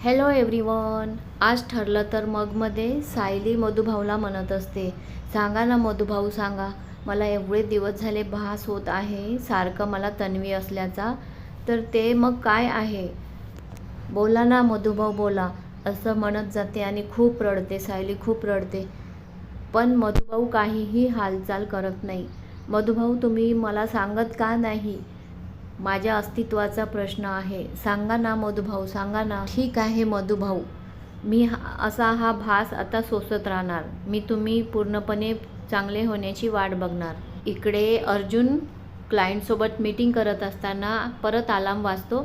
Hello everyone. आज ठरलं तर मगमध्ये सायली मधुभाऊला म्हणत असते, सांगा ना मधुभाऊ सांगा, मला एवढे दिवस झाले भास होत आहे सारखं मला तन्वी असल्याचा. तर ते मग काय आहे, बोला ना मधुभाऊ बोला, असं म्हणत जाते आणि खूप रडते. सायली खूप रडते, पण मधुभाऊ काहीही हालचाल करत नाही. मधुभाऊ तुम्ही मला सांगत का नाही, माझ्या अस्तित्वाचा प्रश्न आहे, सांगा ना मधुभाऊ सांगा ना. ठीक आहे मधुभाऊ, मी असा हा भास आता सोसत राहणार. मी तुम्ही पूर्णपणे चांगले होण्याची वाट बघणार. इकडे अर्जुन क्लायंटसोबत मीटिंग करत असताना परत अलार्म वाजतो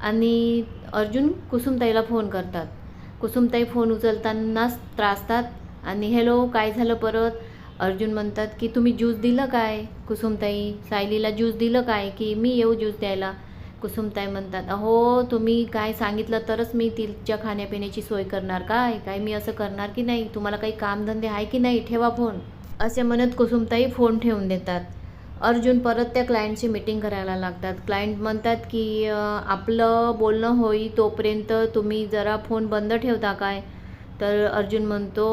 आणि अर्जुन कुसुमताईला फोन करतात. कुसुमताई फोन उचलतानाच त्रासतात आणि हॅलो काय झालं परत. अर्जुन म्हणतात की तुम्ही ज्यूस दिलं काय कुसुमताई, सायलीला ज्यूस दिलं काय की मी येऊ ज्यूस द्यायला. कुसुमताई म्हणतात अहो तुम्ही काय सांगितलं तरच मी तिच्या खाण्यापिण्याची सोय करणार, काय काय मी असं करणार की नाही, तुम्हाला काही कामधंदे आहे की नाही, ठेवा फोन, असे म्हणत कुसुमताई फोन ठेवून देतात. अर्जुन परत त्या क्लायंटची मीटिंग करायला लागतात. क्लायंट म्हणतात की आपलं बोलणं होई तोपर्यंत तुम्ही जरा फोन बंद ठेवता काय. तर अर्जुन म्हणतो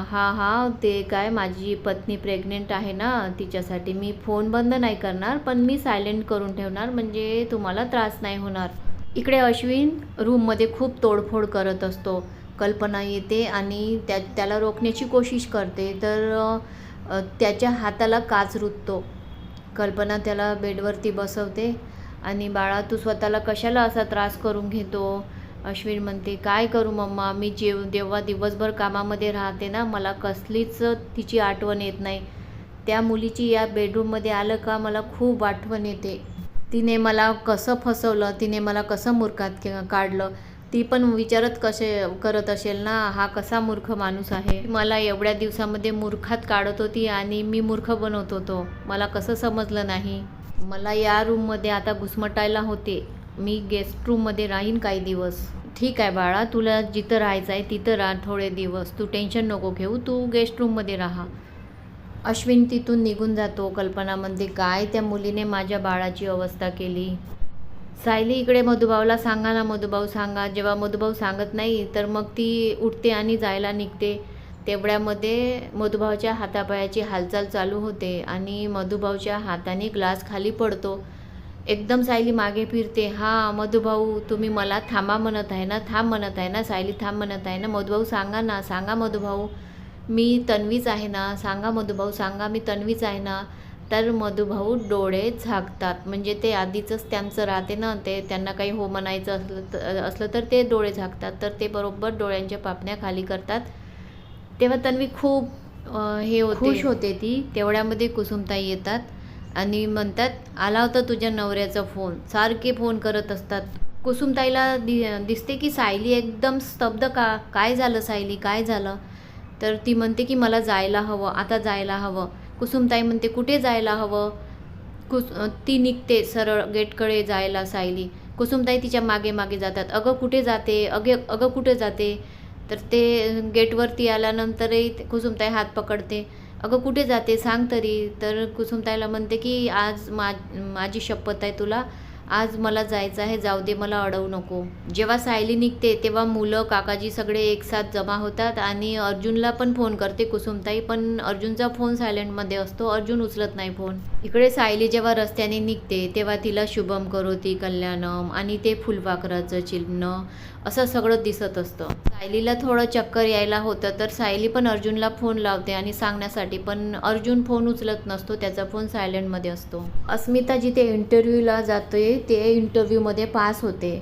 हां ते काय माझी पत्नी प्रेग्नेंट आहे ना, तिच्यासाठी मी फोन बंद नाही करणार, पण मी सायलेंट करून ठेवणार म्हणजे तुम्हाला त्रास नाही होणार. इकडे अश्विन रूममध्ये खूप तोडफोड करत असतो. कल्पना येते आणि त्याला रोखण्याची कोशिश करते, तर त्याच्या हाताला काच रुततो. कल्पना त्याला बेडवरती बसवते आणि बाळा तू स्वतःला कशाला असा त्रास करून घेतो. अश्विन म्हणते काय करू मम्मा, मी जेव्हा दिवसभर कामामध्ये राहते ना, मला कसलीच तिची आठवण येत नाही. त्या मुलीची या बेडरूममध्ये आलं का मला खूप आठवण येते. तिने मला कसं फसवलं, तिने मला कसं मूर्खात काढलं, ती पण विचारत करत असेल ना, हा कसा मूर्ख माणूस आहे, मला एवढ्या दिवसामध्ये मूर्खात काढत होती आणि मी मूर्ख बनवत होतो, मला कसं समजलं नाही. मला या रूममध्ये आता घुसमटायला होते, मी गेस्ट रूममध्ये राहीन काही दिवस. ठीक आहे बाळा, तुला जिथं राहायचं आहे तिथं राहा थोडे दिवस, तू टेन्शन नको घेऊ, तू गेस्ट रूममध्ये राहा. अश्विन तिथून निघून जातो. कल्पना म्हणते काय त्या मुलीने माझ्या बाळाची अवस्था केली. सायली इकडे मधुभाऊला सांगा ना मधुभाऊ सांगा. जेव्हा मधुभाऊ सांगत नाही तर मग ती उठते आणि जायला निघते. तेवढ्यामध्ये मधुभाऊच्या हातापायाची हालचाल चालू होते आणि मधुभाऊच्या हाताने ग्लास खाली पडतो. एकदम सायली मागे फिरते. हां मधुभाऊ तुम्ही मला थांबा म्हणत आहे ना, थांब म्हणत आहे ना, सायली थांब म्हणत आहे ना, मधुभाऊ सांगा ना, सांगा मधुभाऊ मी तन्वीच आहे ना, सांगा मधुभाऊ सांगा मी तन्वीच आहे ना. तर मधुभाऊ डोळे झाकतात, म्हणजे ते आधीचंच त्यांचं राहते ना, ते त्यांना काही हो म्हणायचं असलं तर ते डोळे झाकतात, तर ते बरोबर डोळ्यांच्या पापण्या खाली करतात. तेव्हा तन्वी खूप खुश होते. ती तेवढ्यामध्ये कुसुमताई येतात आणि म्हणतात आला होता तुझ्या नवऱ्याचा फोन, सारखे फोन करत असतात. कुसुमताईला दिसते की सायली एकदम स्तब्ध, काय झालं सायली काय झालं. तर ती म्हणते की मला जायला हवं, आता जायला हवं. कुसुमताई म्हणते कुठे जायला हवं. ती निघते सरळ गेटकडे जायला सायली. कुसुमताई तिच्या मागे मागे जातात. अगं कुठे जाते, अगं कुठे जाते. तर ते गेटवरती आल्यानंतरही कुसुमताई हात पकडते. अगं कुठे जाते सांग तरी. तर कुसुमताईला म्हणते की आज माझी शपथ आहे तुला, आज मला जायचं आहे, जाऊ दे मला अडवू नको. जेव्हा सायली निघते तेव्हा मुलं काकाजी सगळे एकसाथ जमा होतात आणि अर्जुनला पण फोन करते कुसुमताई, पण अर्जुनचा फोन सायलेंटमध्ये असतो, अर्जुन उचलत नाही फोन. इकडे सायली जेव्हा रस्त्याने निघते तेव्हा तिला शुभम करोती कल्याणम आणि ते फुलपाखराचं चिन्ह असं सगळं दिसत असतं. सायलीला थोडं चक्कर यायला होतं, तर सायली पण अर्जुनला फोन लावते आणि सांगण्यासाठी, पण अर्जुन फोन उचलत नसतो, त्याचा फोन सायलेंटमध्ये असतो. अस्मिता जिथे इंटरव्ह्यूला जाते ते इंटरव्ह्यूमध्ये पास होते,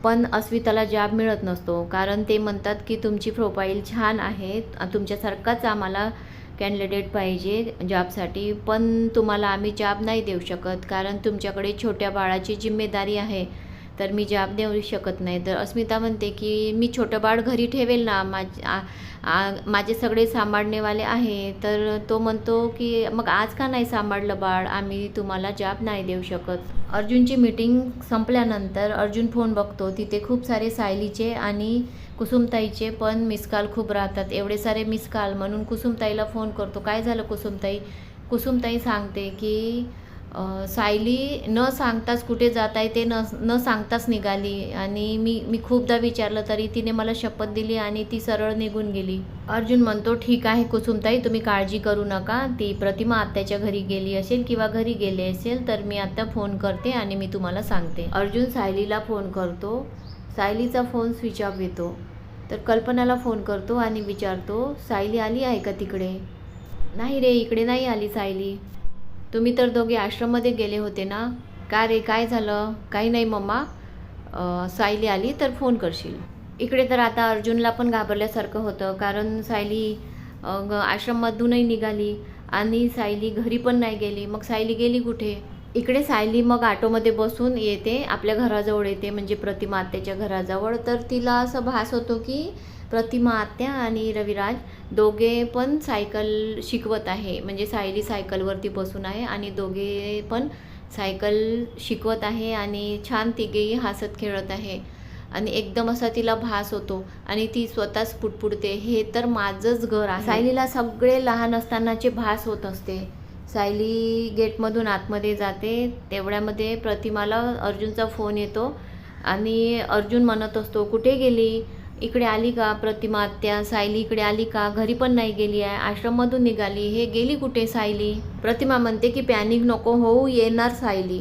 पण अस्मिताला जॉब मिळत नसतो, कारण ते म्हणतात की तुमची प्रोफाईल छान आहे, तुमच्यासारखाच आम्हाला कॅन्डिडेट पाहिजे जॉबसाठी, पण तुम्हाला आम्ही जॉब नाही देऊ शकत कारण तुमच्याकडे छोट्या बाळाची जिम्मेदारी आहे, तर मी जॉब देऊ शकत नाही. तर अस्मिता म्हणते की मी छोटं बाळ घरी ठेवेल ना, माझे सगळे सांभाळणेवाले आहे. तर तो म्हणतो की मग आज का नाही सांभाळलं बाळ, आम्ही तुम्हाला जॉब नाही देऊ शकत. अर्जुनची मीटिंग संपल्यानंतर अर्जुन फोन बघतो, तिथे खूप सारे सायलीचे आणि कुसुमताईचे पण मिस कॉल खूप राहतात. एवढे सारे मिस कॉल म्हणून कुसुमताईला फोन करतो. काय झालं कुसुमताई. कुसुमताई सांगते की सायली न सांगताच कुठे जात आहे ते न सांगताच निघाली आणि मी खूपदा विचारलं तरी तिने मला शपथ दिली आणि ती सरळ निघून गेली. अर्जुन म्हणतो, ठीक आहे कुसुमताई, तुम्ही काळजी करू नका. ती प्रतिमा आत्याच्या घरी गेली असेल किंवा घरी गेली असेल तर मी आता फोन करते आणि मी तुम्हाला सांगते. अर्जुन सायलीला फोन करतो. सायलीचा फोन स्विच ऑफ येतो. तर कल्पनाला फोन करतो आणि विचारतो, सायली आली आहे का तिकडे? नाही रे, इकडे नाही आली सायली. तुम्ही तर दोघे आश्रममध्ये गेले होते ना? का रे, काय झालं? काही नाही मम्मा, सायली आली तर फोन करशील. इकडे तर आता अर्जुनला पण घाबरल्यासारखं होतं, कारण सायली आश्रममधूनही निघाली आणि सायली घरी पण नाही गेली. मग सायली गेली कुठे? इकडे सायली मग ऑटोमध्ये बसून येते, आपल्या घराजवळ येते, म्हणजे प्रतिमा आत्याच्या घराजवळ. तर तिला असं भास होतो की प्रतिमा आत्या आणि रविराज दोघे पण सायकल शिकवत आहे, म्हणजे सायली सायकलवरती बसून आहे आणि दोघे पण सायकल शिकवत आहे आणि छान तिघेही हसत खेळत आहे. आणि एकदम असा तिला भास होतो आणि ती स्वतःच पुटपुटते, हे तर माझंच घर आहे. सायलीला सगळे लहान असतानाचे भास होत असते. सायली गेटमधून आतमध्ये जाते, तेवढ्यामध्ये प्रतिमाला अर्जुनचा फोन येतो आणि अर्जुन म्हणत असतो, कुठे गेली? इकडे आली का प्रतिमा आत्या? सायली इकडे आली का? घरी पण नाही गेली आहे, आश्रममधून निघाली, हे गेली कुठे सायली? प्रतिमा म्हणते की पॅनिक नको होऊ, येणार सायली.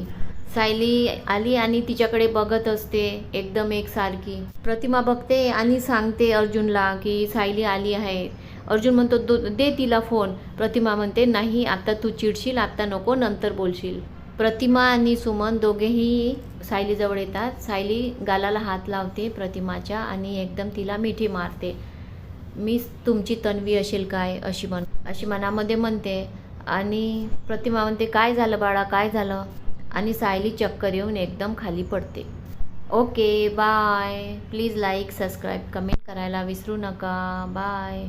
सायली आली आणि तिच्याकडे बघत असते एकदम एकसारखी. प्रतिमा बघते आणि सांगते अर्जुनला की सायली आली आहे. अर्जुन म्हणतो, दे तिला फोन. प्रतिमा म्हणते, नाही आता तू चिडशील, आता नको, नंतर बोलशील. प्रतिमा आणि सुमन दोघेही सायलीजवळ येतात. सायली गालाला हात लावते प्रतिमाच्या आणि एकदम तिला मिठी मारते. मी तुमची तन्वी असेल काय, अशी मनामध्ये म्हणते. आणि प्रतिमा म्हणते, काय झालं बाळा, काय झालं? आणि सायली चक्कर येऊन एकदम खाली पडते. Okay bye. Please like, subscribe, comment करायला विसरू नका. बाय.